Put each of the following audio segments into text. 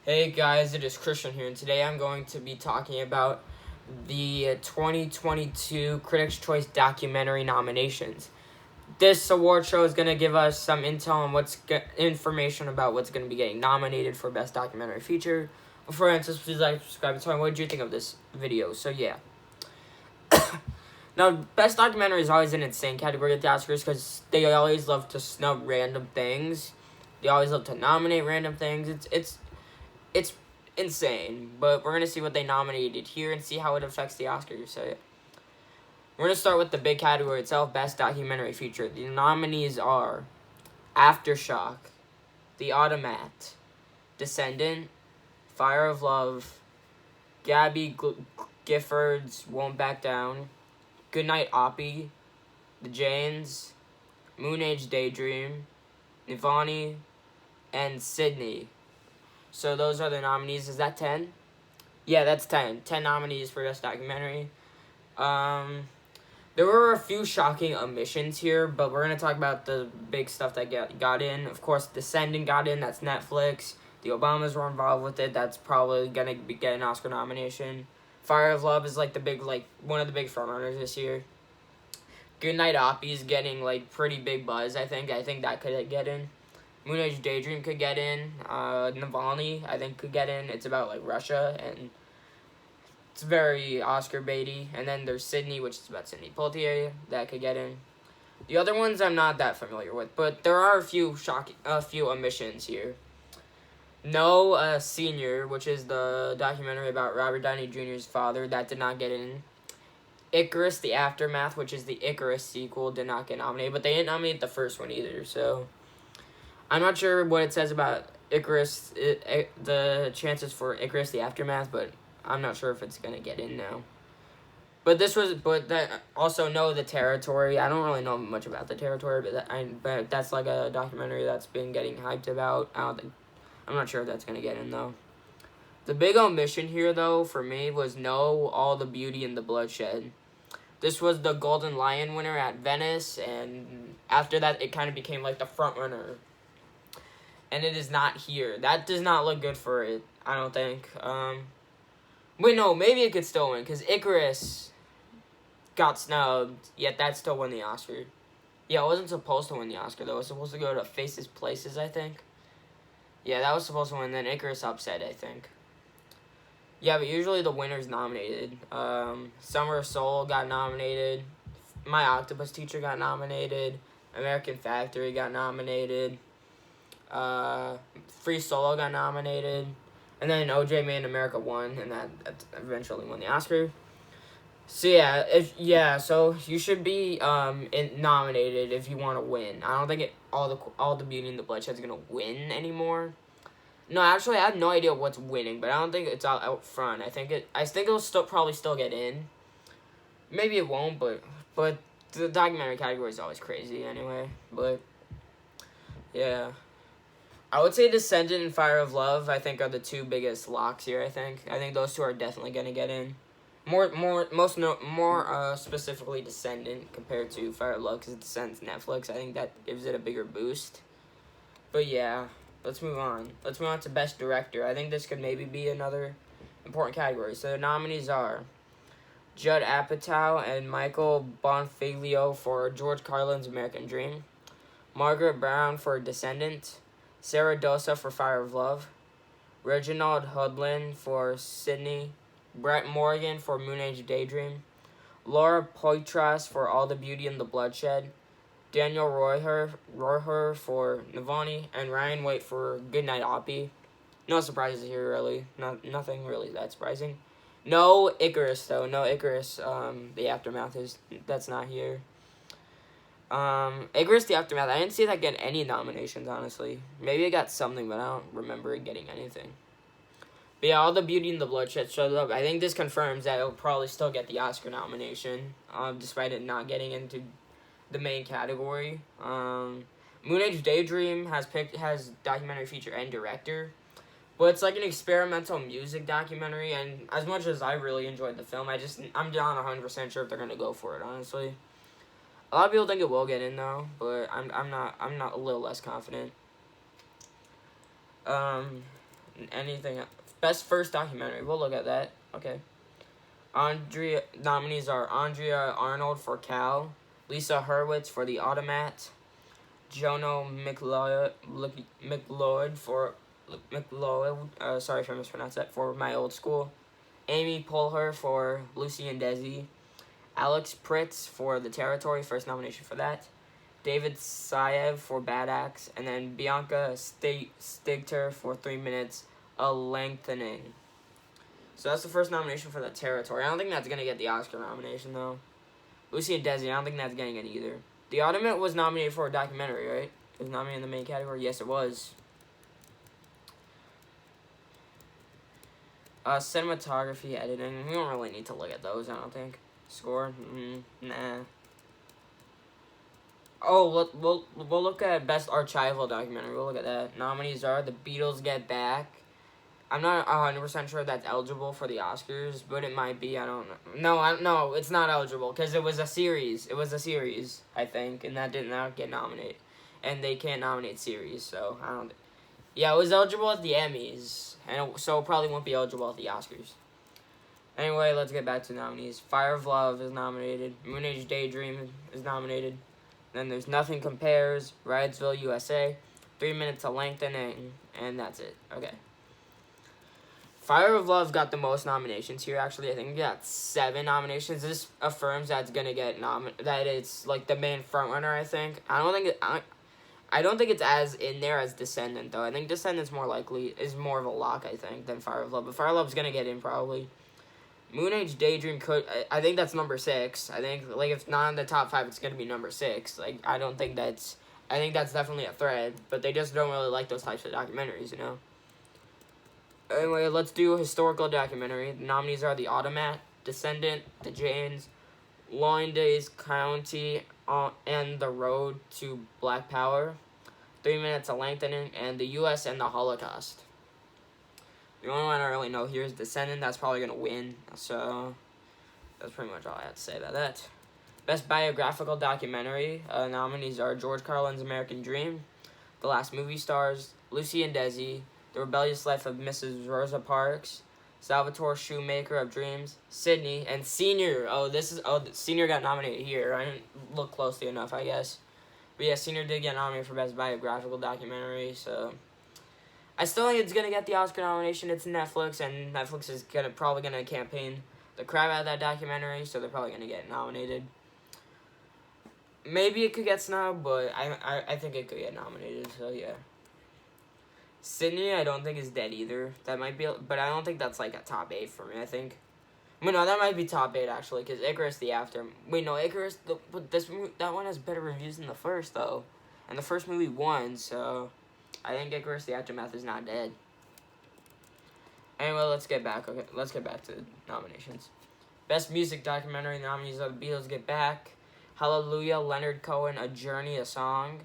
Hey guys, it is Christian here, and today I'm going to be talking about the 2022 Critics' Choice documentary nominations. This award show is going to give us some intel on information about what's going to be getting nominated for Best Documentary Feature. Before I answer, please like, subscribe, and tell me what did you think of this video. So yeah. Now, Best Documentary is always an insane category at the Oscars because they always love to snub random things. They always love to nominate random things. It's insane, but we're going to see what they nominated here and see how it affects the Oscars. So, yeah. We're going to start with the big category itself, Best Documentary Feature. The nominees are Aftershock, The Automat, Descendant, Fire of Love, Gabby Giffords Won't Back Down, Goodnight Oppie, The Janes, Moon Age Daydream, Nivani, and Sydney. So those are the nominees. Is that 10? Yeah, that's 10. 10 nominees for Best Documentary. There were a few shocking omissions here, but we're going to talk about the big stuff that got in. Of course, Descendant got in. That's Netflix. The Obamas were involved with it. That's probably going to get an Oscar nomination. Fire of Love is one of the big frontrunners this year. Goodnight Oppie is getting pretty big buzz, I think. I think that could get in. Moon Age Daydream could get in. Navalny, I think, could get in. It's about Russia, and it's very Oscar baity. And then there's Sydney, which is about Sidney Poitier, that could get in. The other ones I'm not that familiar with, but there are a few omissions here. No Senior, which is the documentary about Robert Downey Jr.'s father, that did not get in. Icarus: The Aftermath, which is the Icarus sequel, did not get nominated, but they didn't nominate the first one either, so I'm not sure what it says about Icarus, the chances for Icarus: The Aftermath, but I'm not sure if it's gonna get in now. But also know The Territory. I don't really know much about The Territory, but that's a documentary that's been getting hyped about. I'm not sure if that's gonna get in though. The big omission here though for me was No All the Beauty and the Bloodshed. This was the Golden Lion winner at Venice, and after that it kind of became the front runner. And it is not here. That does not look good for it, I don't think. Wait, no, maybe it could still win, because Icarus got snubbed, yet that still won the Oscar. Yeah, it wasn't supposed to win the Oscar, though. It was supposed to go to Faces Places, I think. Yeah, that was supposed to win, then Icarus upset, I think. Yeah, but usually the winner's nominated. Summer of Soul got nominated. My Octopus Teacher got nominated. American Factory got nominated. Free Solo got nominated, and then OJ Made in America won, and that eventually won the Oscar. So yeah, so you should be nominated if you want to win. I don't think all the Beauty and the Bloodshed is gonna win anymore. No, actually, I have no idea what's winning, but I don't think it's out front. I think it'll probably still get in. Maybe it won't, but the documentary category is always crazy anyway. But yeah. I would say Descendant and Fire of Love, I think, are the two biggest locks here, I think. I think those two are definitely going to get in. More specifically Descendant compared to Fire of Love, because Descendant's Netflix. I think that gives it a bigger boost. But yeah, let's move on. Let's move on to Best Director. I think this could maybe be another important category. So the nominees are Judd Apatow and Michael Bonfiglio for George Carlin's American Dream, Margaret Brown for Descendant, Sarah Dosa for Fire of Love, Reginald Hudlin for Sydney, Brett Morgan for Moon Age Daydream, Laura Poitras for All the Beauty and the Bloodshed, Daniel Roher for Navani, and Ryan Waite for Goodnight Oppie. No surprises here, really. Nothing really that surprising. No Icarus, though. No Icarus. The Aftermath that's not here. Icarus: The Aftermath, I didn't see that get any nominations, honestly. Maybe it got something, but I don't remember it getting anything. But yeah, All the Beauty and the Bloodshed showed up. I think this confirms that it'll probably still get the Oscar nomination, despite it not getting into the main category. Moon Age Daydream has documentary feature and director, but it's an experimental music documentary, and as much as I really enjoyed the film, I'm not 100% sure if they're gonna go for it, honestly. A lot of people think it will get in though, but I'm not a little less confident. anything. Best first documentary. We'll look at that. Okay. Nominees are Andrea Arnold for Cal, Lisa Hurwitz for The Automat, Jono McLeod for sorry if I mispronounced that, for My Old School, Amy Poehler for Lucy and Desi, Alex Pritz for The Territory, first nomination for that, David Sayev for Bad Axe, and then Bianca Stigter for 3 Minutes, A Lengthening. So that's the first nomination for The Territory. I don't think that's going to get the Oscar nomination, though. Lucy and Desi, I don't think that's getting it either. The Automat was nominated for a documentary, right? It was nominated in the main category? Yes, it was. Cinematography, editing, we don't really need to look at those, I don't think. Score? Nah. Oh, we'll look at Best Archival Documentary. We'll look at that. Nominees are The Beatles Get Back. I'm not 100% sure that's eligible for the Oscars, but it might be. I don't know. No, it's not eligible because it was a series. It was a series, I think, and that did not get nominated. And they can't nominate series, so I don't. Yeah, it was eligible at the Emmys, and so it probably won't be eligible at the Oscars. Anyway, let's get back to nominees. Fire of Love is nominated. Moon Age Daydream is nominated. Then there's Nothing Compares, Riotsville, USA, 3 Minutes, A Lengthening, and that's it. Okay. Fire of Love got the most nominations here, actually. I think it got 7 nominations. This affirms that it's going to get that it's, like, the main frontrunner, I think. I don't think it's as in there as Descendant, though. I think Descendant's is more of a lock, I think, than Fire of Love. But Fire of Love's going to get in, probably. Moon Age Daydream I think that's number 6. I think, like, if not in the top 5, it's going to be number 6. Like, I think that's definitely a threat, but they just don't really like those types of documentaries, you know? Anyway, let's do a historical documentary. The nominees are The Automat, Descendant, The Janes, Lowndes County, and The Road to Black Power, 3 Minutes, A Lengthening, and The U.S. and the Holocaust. The only one I really know here is Descendant. That's probably going to win. So, that's pretty much all I have to say about that. Best Biographical Documentary. Nominees are George Carlin's American Dream, The Last Movie Stars, Lucy and Desi, The Rebellious Life of Mrs. Rosa Parks, Salvatore Shoemaker of Dreams, Sydney, and Senior. Senior got nominated here. I didn't look closely enough, I guess. But yeah, Senior did get nominated for Best Biographical Documentary, so I still think it's going to get the Oscar nomination. It's Netflix, and Netflix is probably going to campaign the crap out of that documentary, so they're probably going to get nominated. Maybe it could get snubbed, but I think it could get nominated, so yeah. Sydney, I don't think is dead either. That might be, but I don't think that's like a top 8 for me, I think. Wait, no, that might be top 8, actually, because Icarus the After. Wait, no, Icarus, that one has better reviews than the first, though. And the first movie won, so I think Icarus the Aftermath is not dead. Anyway, let's get back to the nominations. Best Music Documentary nominees are The Beatles Get Back, Hallelujah, Leonard Cohen, A Journey, A Song,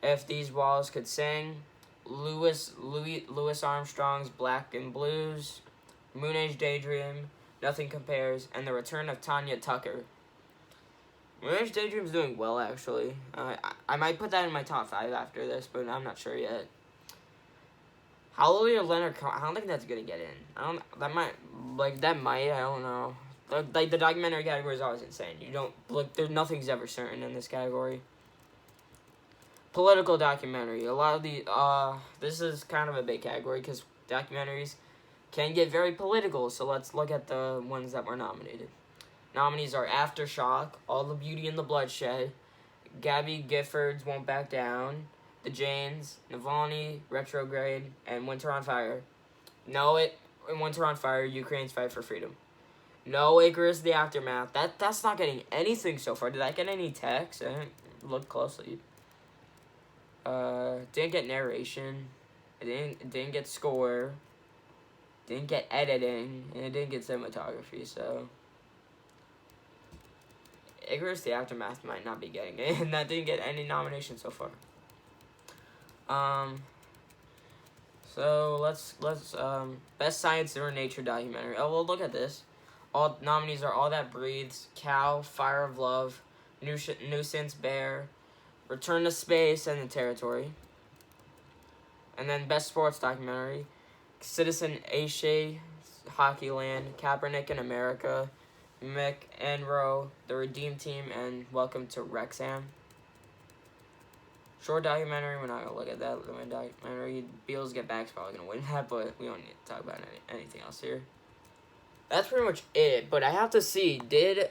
If These Walls Could Sing, Louis Armstrong's Black and Blues, Moon Age Daydream, Nothing Compares, and The Return of Tanya Tucker. Moon Age Daydream's doing well, actually. I might put that in my top 5 after this, but I'm not sure yet. Hallelujah, Leonard Cohen, I don't think that's gonna get in. That might, I don't know. Like, the documentary category is always insane. Nothing's ever certain in this category. Political documentary. A lot of this is kind of a big category because documentaries can get very political, so let's look at the ones that were nominated. Nominees are Aftershock, All the Beauty and the Bloodshed, Gabby Giffords Won't Back Down, The Janes, Navalny, Retrograde, and Winter on Fire. Winter on Fire, Ukraine's Fight for Freedom. No, Icarus the Aftermath. That's not getting anything so far. Did I get any text? I didn't look closely. Didn't get narration. It didn't get score. Didn't get editing, and it didn't get cinematography. So Icarus the Aftermath might not be getting it, and that didn't get any nominations so far. So let's Best Science or Nature Documentary. Oh, well, look at this. All nominees are All That Breathes, Cow, Fire of Love, Nuisance Bear, Return to Space, and The Territory. And then Best Sports Documentary. Citizen Ache, Hockeyland, Kaepernick in America, McEnroe, The Redeem Team, and Welcome to Wrexham. Short documentary, we're not going to look at that. Documentary, Beals Get Back's probably going to win that, but we don't need to talk about anything else here. That's pretty much it, but I have to see, did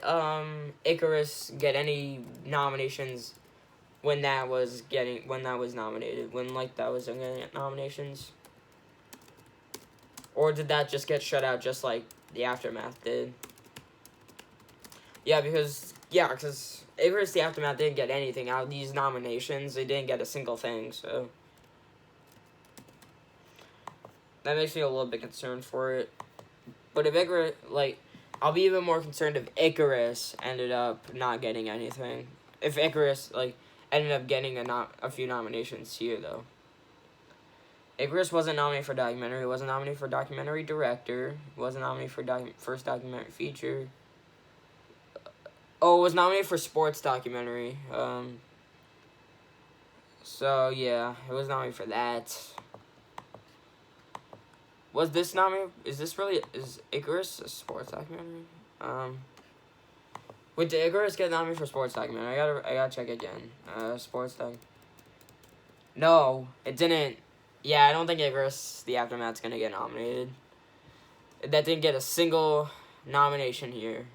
Icarus get any nominations when that was nominated? When, like, that was getting nominations? Or did that just get shut out just like The Aftermath did? Yeah, because Icarus The Aftermath didn't get anything out of these nominations. They didn't get a single thing, so that makes me a little bit concerned for it. But if Icarus, I'll be even more concerned if Icarus ended up not getting anything. If Icarus, ended up getting a few nominations here, though. Icarus wasn't nominated for documentary. Wasn't nominated for documentary director. Wasn't nominated for first documentary feature. Oh, it was nominated for sports documentary. So yeah, it was nominated for that. Was this nominated? Is Icarus a sports documentary? Wait, did Icarus get nominated for sports documentary? I gotta check again. Sports doc. No, it didn't. Yeah, I don't think Icarus The Aftermath's gonna get nominated. That didn't get a single nomination here.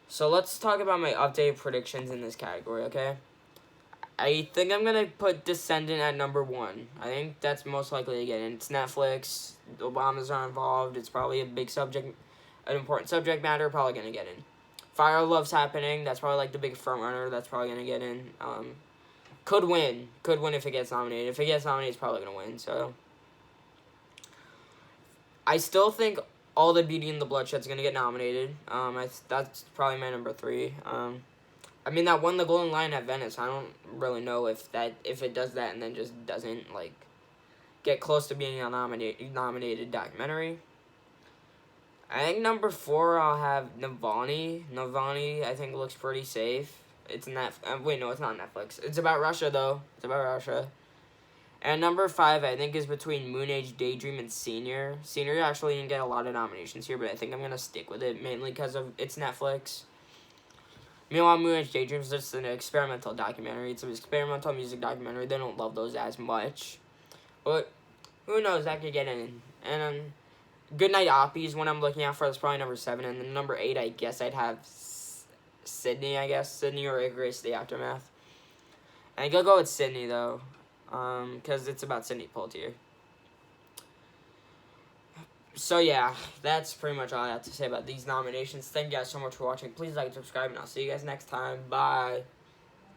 So let's talk about my updated predictions in this category, okay? I think I'm gonna put Descendant at number 1. I think that's most likely to get in. It's Netflix. The Obamas are involved. It's probably a big subject, an important subject matter. Probably gonna get in. Fire of Love's Happening. That's probably the big front runner. That's probably gonna get in. Could win if it gets nominated. If it gets nominated, it's probably gonna win. So I still think All the Beauty and the Bloodshed's gonna get nominated. That's probably my number 3. That won the Golden Lion at Venice. I don't really know if it does that and then just doesn't get close to being a nominated documentary. I think number 4 I'll have Navalny. Navalny I think looks pretty safe. It's wait, no, it's not Netflix. It's about Russia though. It's about Russia. And number 5 I think is between Moon Age Daydream and Senior. Senior actually didn't get a lot of nominations here, but I think I'm gonna stick with it mainly because of it's Netflix. Meanwhile, Moon Age Daydream is just an experimental documentary. It's an experimental music documentary. They don't love those as much. But who knows, that could get in. And Goodnight Oppie is one I'm looking out for. That's probably number 7. And then number 8, I guess I'd have Sydney, Sydney or Icarus The Aftermath. And I gotta go with Sydney, though. Because it's about Sidney Poitier. So yeah, that's pretty much all I have to say about these nominations. Thank you guys so much for watching. Please like and subscribe, and I'll see you guys next time. Bye.